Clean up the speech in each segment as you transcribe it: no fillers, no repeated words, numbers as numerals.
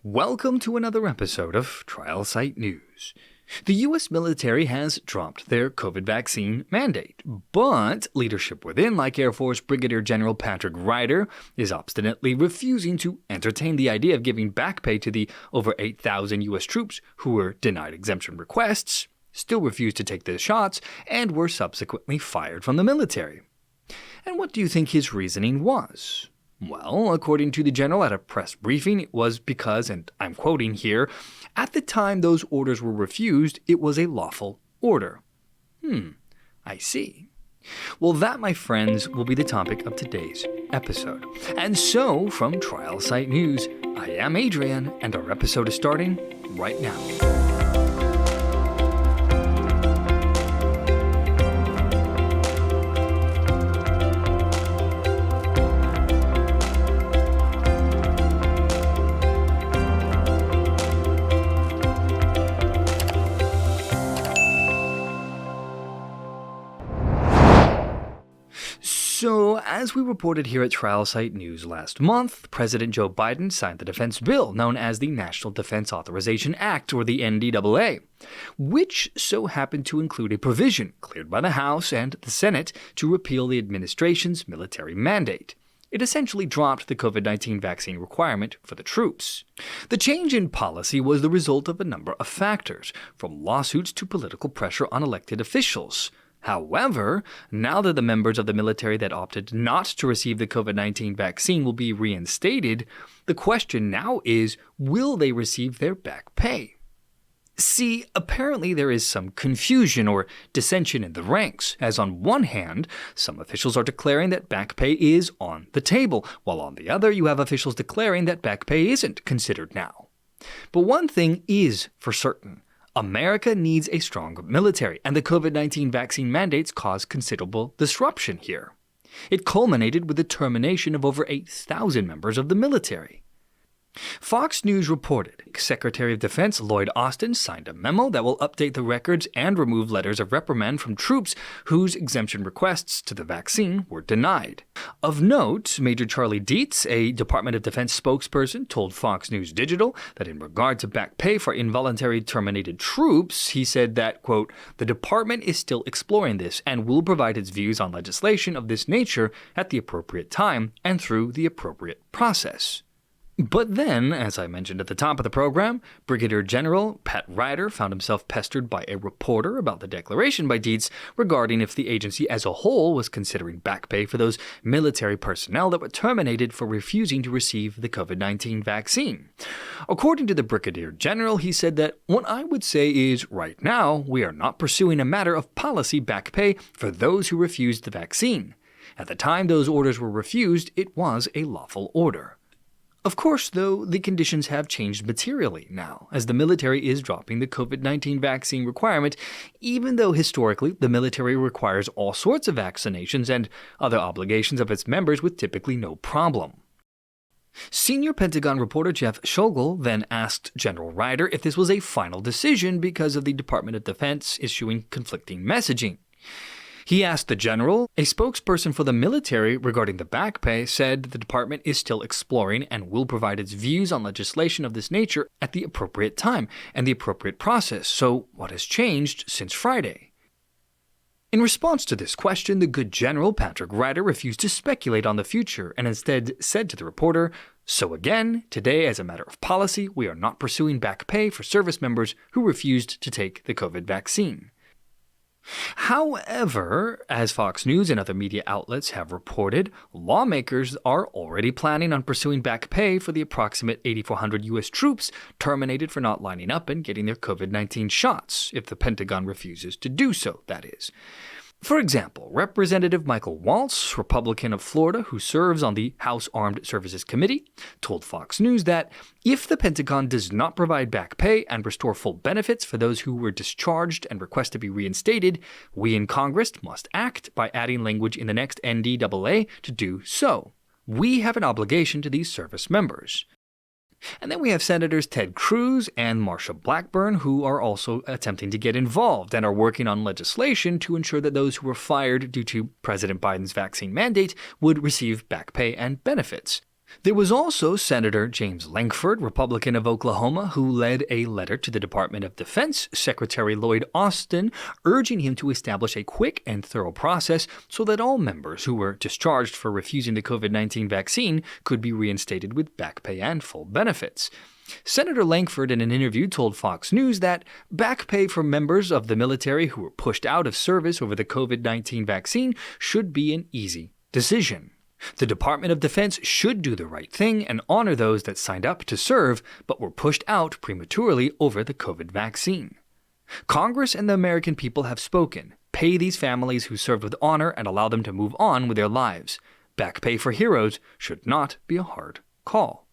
Welcome to another episode of TrialSite News. The U.S. military has dropped their COVID vaccine mandate, but leadership within, like Air Force Brigadier General Pat Ryder, is obstinately refusing to entertain the idea of giving back pay to the over 8,000 U.S. troops who were denied exemption requests, still refused to take the shots, and were subsequently fired from the military. And what do you think his reasoning was? Well, according to the general at a press briefing, it was because, and I'm quoting here, at the time those orders were refused, it was a lawful order. I see. Well, that, my friends, will be the topic of today's episode. And so, from TrialSite News, I am Adrian, and our episode is starting right now. So, as we reported here at TrialSite News last month, President Joe Biden signed the defense bill known as the National Defense Authorization Act, or the NDAA, which so happened to include a provision cleared by the House and the Senate to repeal the administration's military mandate. It essentially dropped the COVID-19 vaccine requirement for the troops. The change in policy was the result of a number of factors, from lawsuits to political pressure on elected officials. However, now that the members of the military that opted not to receive the COVID-19 vaccine will be reinstated, the question now is, will they receive their back pay? See, apparently there is some confusion or dissension in the ranks, as on one hand, some officials are declaring that back pay is on the table, while on the other you have officials declaring that back pay isn't considered now. But one thing is for certain. America needs a strong military, and the COVID-19 vaccine mandates caused considerable disruption here. It culminated with the termination of over 8,000 members of the military. Fox News reported Secretary of Defense Lloyd Austin signed a memo that will update the records and remove letters of reprimand from troops whose exemption requests to the vaccine were denied. Of note, Major Charlie Dietz, a Department of Defense spokesperson, told Fox News Digital that in regard to back pay for involuntarily terminated troops, he said that, quote, "The department is still exploring this and will provide its views on legislation of this nature at the appropriate time and through the appropriate process." But then, as I mentioned at the top of the program, Brigadier General Pat Ryder found himself pestered by a reporter about the declaration by Dietz regarding if the agency as a whole was considering back pay for those military personnel that were terminated for refusing to receive the COVID-19 vaccine. According to the Brigadier General, he said that what I would say is, right now, we are not pursuing a matter of policy back pay for those who refused the vaccine. At the time those orders were refused, it was a lawful order. Of course, though, the conditions have changed materially now, as the military is dropping the COVID-19 vaccine requirement, even though historically the military requires all sorts of vaccinations and other obligations of its members with typically no problem. Senior Pentagon reporter Jeff Schogel then asked General Ryder if this was a final decision because of the Department of Defense issuing conflicting messaging. He asked the general. A spokesperson for the military regarding the back pay said the department is still exploring and will provide its views on legislation of this nature at the appropriate time and the appropriate process. So what has changed since Friday? In response to this question, the good General Patrick Ryder refused to speculate on the future and instead said to the reporter, "So again, today as a matter of policy, we are not pursuing back pay for service members who refused to take the COVID vaccine." However, as Fox News and other media outlets have reported, lawmakers are already planning on pursuing back pay for the approximate 8,400 U.S. troops terminated for not lining up and getting their COVID-19 shots, if the Pentagon refuses to do so, that is. For example, Representative Michael Waltz, Republican of Florida who serves on the House Armed Services Committee, told Fox News that if the Pentagon does not provide back pay and restore full benefits for those who were discharged and request to be reinstated, we in Congress must act by adding language in the next NDAA to do so. We have an obligation to these service members. And then we have Senators Sen Cruz and Marsha Blackburn, who are also attempting to get involved and are working on legislation to ensure that those who were fired due to President Biden's vaccine mandate would receive back pay and benefits. There was also Senator James Lankford, Republican of Oklahoma, who led a letter to the Department of Defense Secretary Lloyd Austin urging him to establish a quick and thorough process so that all members who were discharged for refusing the COVID-19 vaccine could be reinstated with back pay and full benefits. Senator Lankford, in an interview, told Fox News that back pay for members of the military who were pushed out of service over the COVID-19 vaccine should be an easy decision. The Department of Defense should do the right thing and honor those that signed up to serve but were pushed out prematurely over the COVID vaccine. Congress and the American people have spoken. Pay these families who served with honor and allow them to move on with their lives. Back pay for heroes should not be a hard call.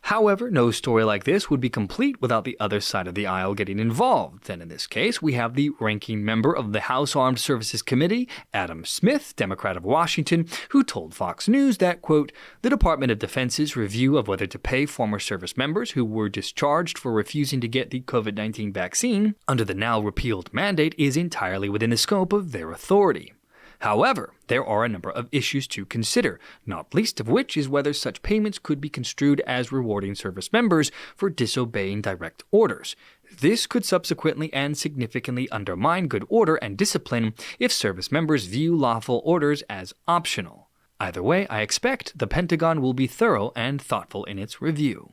However, no story like this would be complete without the other side of the aisle getting involved, and in this case, we have the ranking member of the House Armed Services Committee, Adam Smith, Democrat of Washington, who told Fox News that, quote, the Department of Defense's review of whether to pay former service members who were discharged for refusing to get the COVID-19 vaccine under the now repealed mandate is entirely within the scope of their authority. However, there are a number of issues to consider, not least of which is whether such payments could be construed as rewarding service members for disobeying direct orders. This could subsequently and significantly undermine good order and discipline if service members view lawful orders as optional. Either way, I expect the Pentagon will be thorough and thoughtful in its review.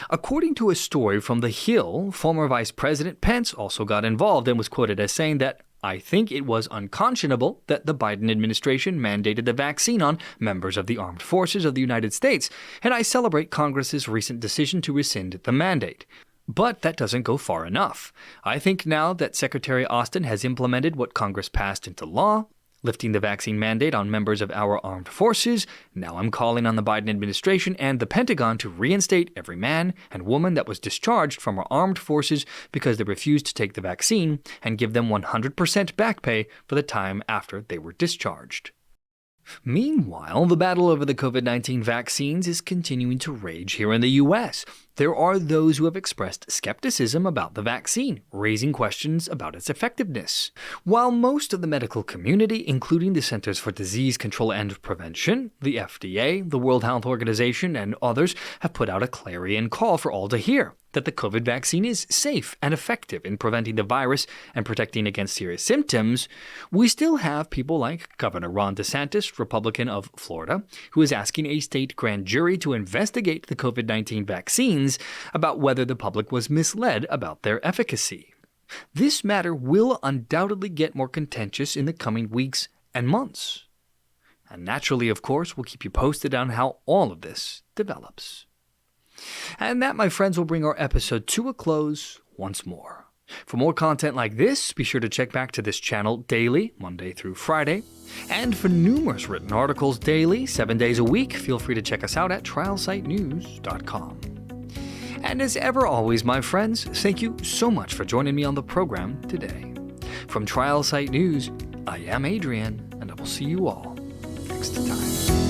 According to a story from The Hill, former Vice President Pence also got involved and was quoted as saying that, I think it was unconscionable that the Biden administration mandated the vaccine on members of the armed forces of the United States, and I celebrate Congress's recent decision to rescind the mandate. But that doesn't go far enough. I think now that Secretary Austin has implemented what Congress passed into law, lifting the vaccine mandate on members of our armed forces, now I'm calling on the Biden administration and the Pentagon to reinstate every man and woman that was discharged from our armed forces because they refused to take the vaccine and give them 100% back pay for the time after they were discharged. Meanwhile, the battle over the COVID-19 vaccines is continuing to rage here in the U.S. There are those who have expressed skepticism about the vaccine, raising questions about its effectiveness. While most of the medical community, including the Centers for Disease Control and Prevention, the FDA, the World Health Organization, and others, have put out a clarion call for all to hear that the COVID vaccine is safe and effective in preventing the virus and protecting against serious symptoms, we still have people like Governor Ron DeSantis, Republican of Florida, who is asking a state grand jury to investigate the COVID-19 vaccines about whether the public was misled about their efficacy. This matter will undoubtedly get more contentious in the coming weeks and months. And naturally, of course, we'll keep you posted on how all of this develops. And that, my friends, will bring our episode to a close once more. For more content like this, be sure to check back to this channel daily, Monday through Friday. And for numerous written articles daily, 7 days a week, feel free to check us out at TrialSiteNews.com. And as ever, always, my friends, thank you so much for joining me on the program today. From TrialSite News, I am Adrian, and I will see you all next time.